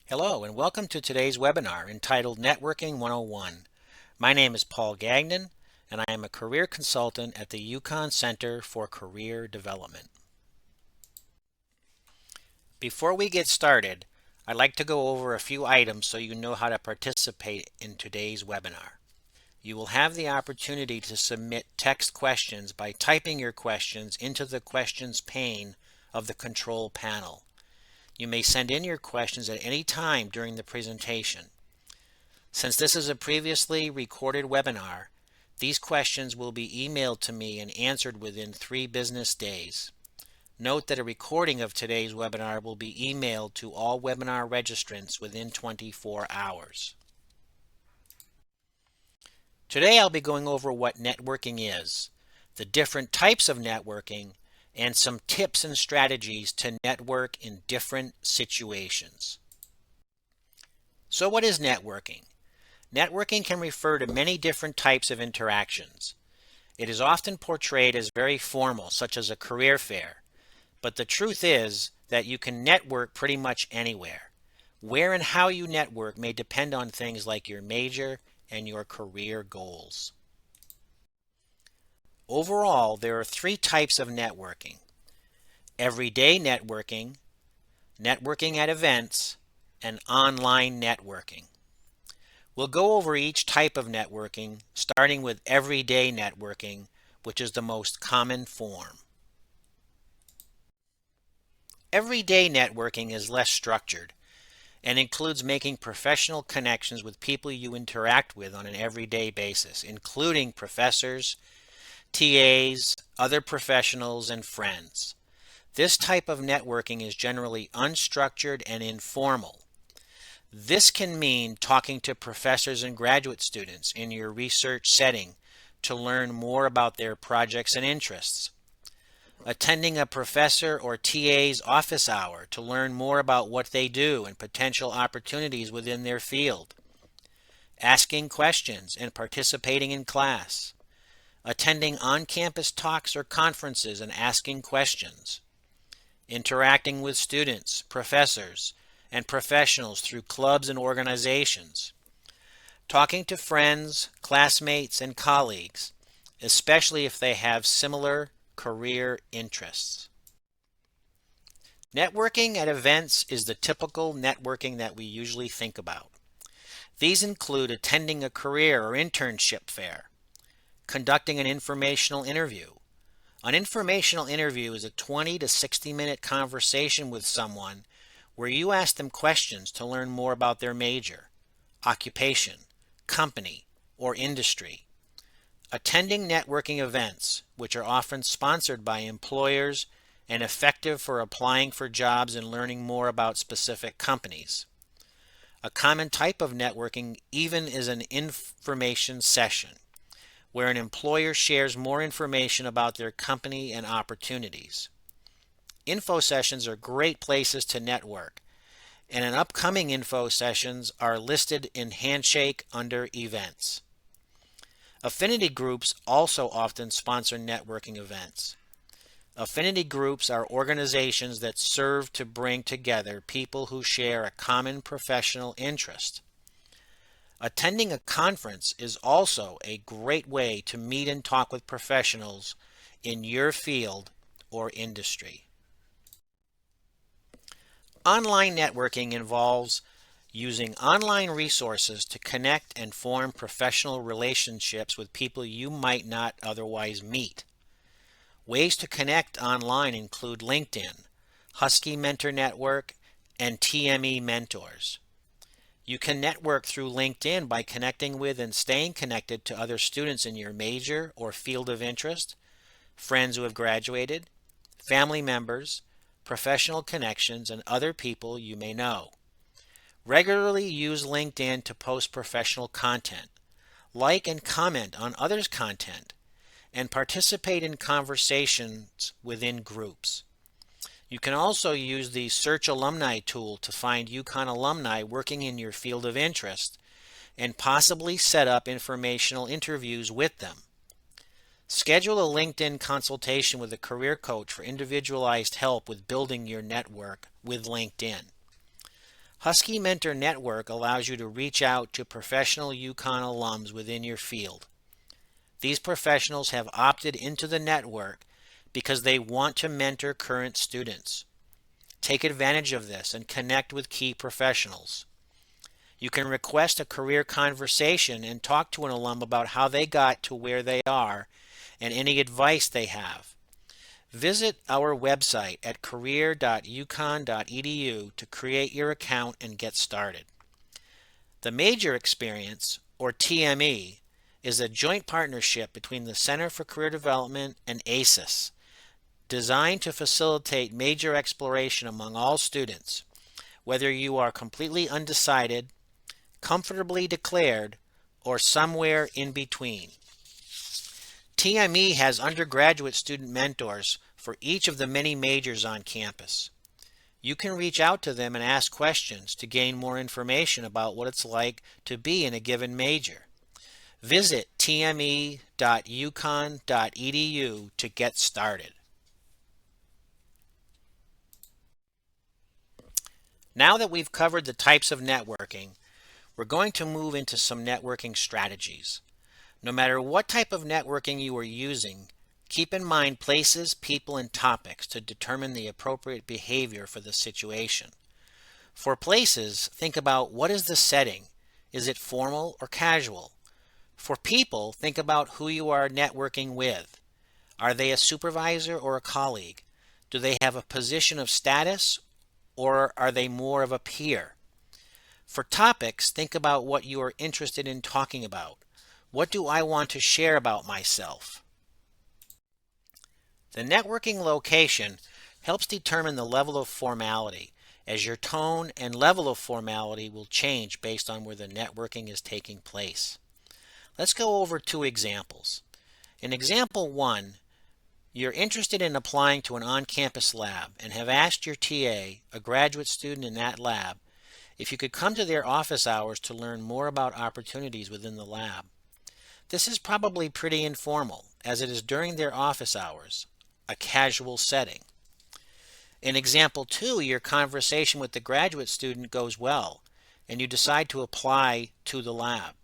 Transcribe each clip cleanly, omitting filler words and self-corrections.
Hello and welcome to today's webinar entitled Networking 101. My name is Paul Gagnon and I am a career consultant at the Yukon Center for Career Development. Before we get started, I'd like to go over a few items so you know how to participate in today's webinar. You will have the opportunity to submit text questions by typing your questions into the questions pane of the control panel. You may send in your questions at any time during the presentation. Since this is a previously recorded webinar, these questions will be emailed to me and answered within 3 business days. Note that a recording of today's webinar will be emailed to all webinar registrants within 24 hours. Today I'll be going over what networking is, the different types of networking, and some tips and strategies to network in different situations. So what is networking? Networking can refer to many different types of interactions. It is often portrayed as very formal, such as a career fair, but the truth is that you can network pretty much anywhere. Where and how you network may depend on things like your major and your career goals. Overall, there are 3 types of networking: everyday networking, networking at events, and online networking. We'll go over each type of networking, starting with everyday networking, which is the most common form. Everyday networking is less structured and includes making professional connections with people you interact with on an everyday basis, including professors, TAs, other professionals, and friends. This type of networking is generally unstructured and informal. This can mean talking to professors and graduate students in your research setting to learn more about their projects and interests, attending a professor or TA's office hour to learn more about what they do and potential opportunities within their field, asking questions and participating in class, attending on-campus talks or conferences and asking questions, interacting with students, professors, and professionals through clubs and organizations, talking to friends, classmates, and colleagues, especially if they have similar career interests. Networking at events is the typical networking that we usually think about. These include attending a career or internship fair, conducting an informational interview. An informational interview is a 20 to 60-minute conversation with someone where you ask them questions to learn more about their major, occupation, company, or industry. Attending networking events, which are often sponsored by employers and effective for applying for jobs and learning more about specific companies. A common type of networking even is an information session, where an employer shares more information about their company and opportunities. Info sessions are great places to network, and an upcoming info sessions are listed in Handshake under events. Affinity groups also often sponsor networking events. Affinity groups are organizations that serve to bring together people who share a common professional interest. Attending a conference is also a great way to meet and talk with professionals in your field or industry. Online networking involves using online resources to connect and form professional relationships with people you might not otherwise meet. Ways to connect online include LinkedIn, Husky Mentor Network, and TME Mentors. You can network through LinkedIn by connecting with and staying connected to other students in your major or field of interest, friends who have graduated, family members, professional connections, and other people you may know. Regularly use LinkedIn to post professional content, like and comment on others' content, and participate in conversations within groups. You can also use the Search Alumni tool to find Yukon alumni working in your field of interest and possibly set up informational interviews with them. Schedule a LinkedIn consultation with a career coach for individualized help with building your network with LinkedIn. Husky Mentor Network allows you to reach out to professional UConn alums within your field. These professionals have opted into the network because they want to mentor current students. Take advantage of this and connect with key professionals. You can request a career conversation and talk to an alum about how they got to where they are and any advice they have. Visit our website at career.uconn.edu to create your account and get started. The Major Experience, or TME, is a joint partnership between the Center for Career Development and ACES, designed to facilitate major exploration among all students, whether you are completely undecided, comfortably declared, or somewhere in between. TME has undergraduate student mentors for each of the many majors on campus. You can reach out to them and ask questions to gain more information about what it's like to be in a given major. Visit tme.uconn.edu to get started. Now that we've covered the types of networking, we're going to move into some networking strategies. No matter what type of networking you are using, keep in mind places, people, and topics to determine the appropriate behavior for the situation. For places, think about what is the setting. Is it formal or casual? For people, think about who you are networking with. Are they a supervisor or a colleague? Do they have a position of status, or are they more of a peer? For topics, think about what you are interested in talking about. What do I want to share about myself? The networking location helps determine the level of formality, as your tone and level of formality will change based on where the networking is taking place. Let's go over two examples. In example 1, you're interested in applying to an on-campus lab and have asked your TA, a graduate student in that lab, if you could come to their office hours to learn more about opportunities within the lab. This is probably pretty informal, as it is during their office hours, a casual setting. In example 2, your conversation with the graduate student goes well, and you decide to apply to the lab.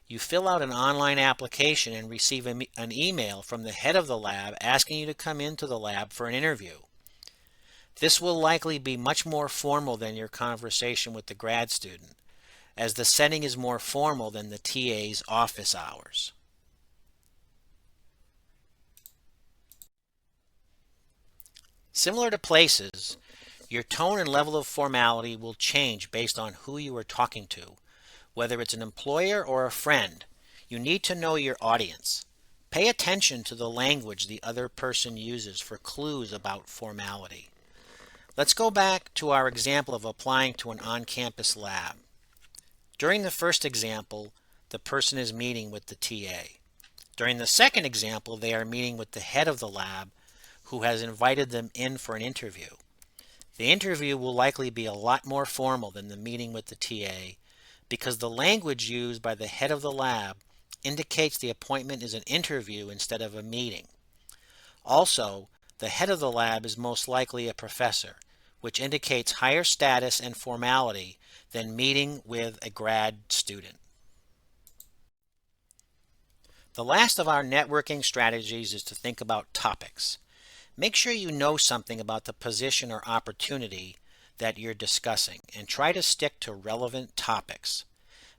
You fill out an online application and receive an email from the head of the lab asking you to come into the lab for an interview. This will likely be much more formal than your conversation with the grad student, as the setting is more formal than the TA's office hours. Similar to places, your tone and level of formality will change based on who you are talking to. Whether it's an employer or a friend, you need to know your audience. Pay attention to the language the other person uses for clues about formality. Let's go back to our example of applying to an on-campus lab. During the first example, the person is meeting with the TA. During the second example, they are meeting with the head of the lab who has invited them in for an interview. The interview will likely be a lot more formal than the meeting with the TA because the language used by the head of the lab indicates the appointment is an interview instead of a meeting. Also, the head of the lab is most likely a professor, which indicates higher status and formality than meeting with a grad student. The last of our networking strategies is to think about topics. Make sure you know something about the position or opportunity that you're discussing and try to stick to relevant topics.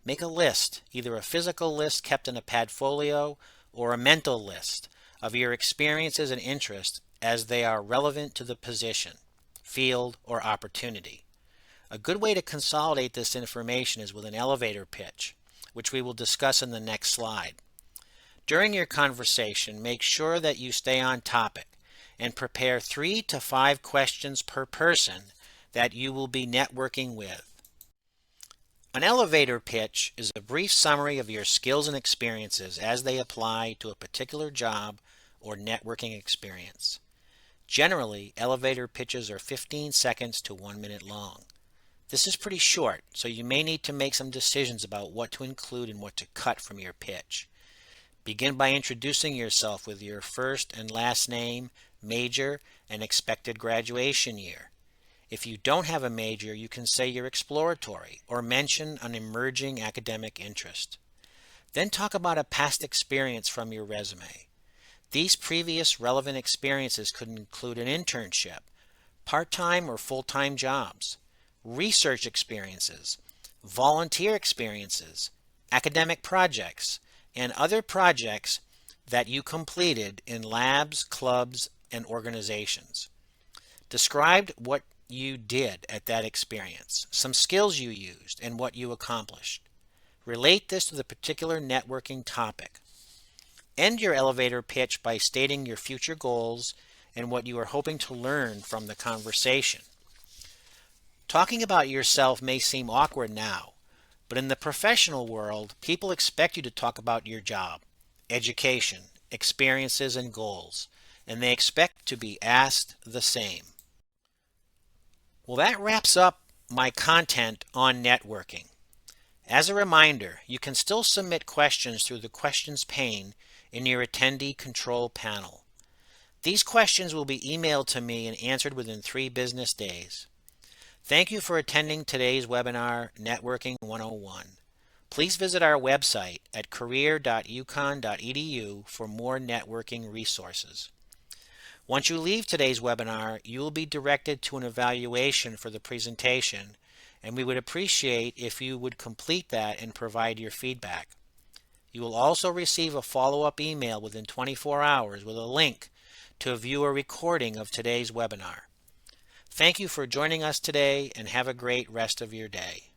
Make a list, either a physical list kept in a Padfolio or a mental list of your experiences and interests as they are relevant to the position, field, or opportunity. A good way to consolidate this information is with an elevator pitch, which we will discuss in the next slide. During your conversation, make sure that you stay on topic and prepare 3 to 5 questions per person that you will be networking with. An elevator pitch is a brief summary of your skills and experiences as they apply to a particular job or networking experience. Generally, elevator pitches are 15 seconds to 1 minute long. This is pretty short, so you may need to make some decisions about what to include and what to cut from your pitch. Begin by introducing yourself with your first and last name, major, and expected graduation year. If you don't have a major, you can say you're exploratory or mention an emerging academic interest. Then talk about a past experience from your resume. These previous relevant experiences could include an internship, part-time or full-time jobs, research experiences, volunteer experiences, academic projects, and other projects that you completed in labs, clubs, and organizations. Describe what you did at that experience, some skills you used, and what you accomplished. Relate this to the particular networking topic. End your elevator pitch by stating your future goals and what you are hoping to learn from the conversation. Talking about yourself may seem awkward now, but in the professional world, people expect you to talk about your job, education, experiences, and goals, and they expect to be asked the same. Well, that wraps up my content on networking. As a reminder, you can still submit questions through the questions pane in your attendee control panel. These questions will be emailed to me and answered within 3 business days. Thank you for attending today's webinar, Networking 101. Please visit our website at career.uconn.edu for more networking resources. Once you leave today's webinar, you will be directed to an evaluation for the presentation, and we would appreciate if you would complete that and provide your feedback. You will also receive a follow-up email within 24 hours with a link to view a recording of today's webinar. Thank you for joining us today and have a great rest of your day.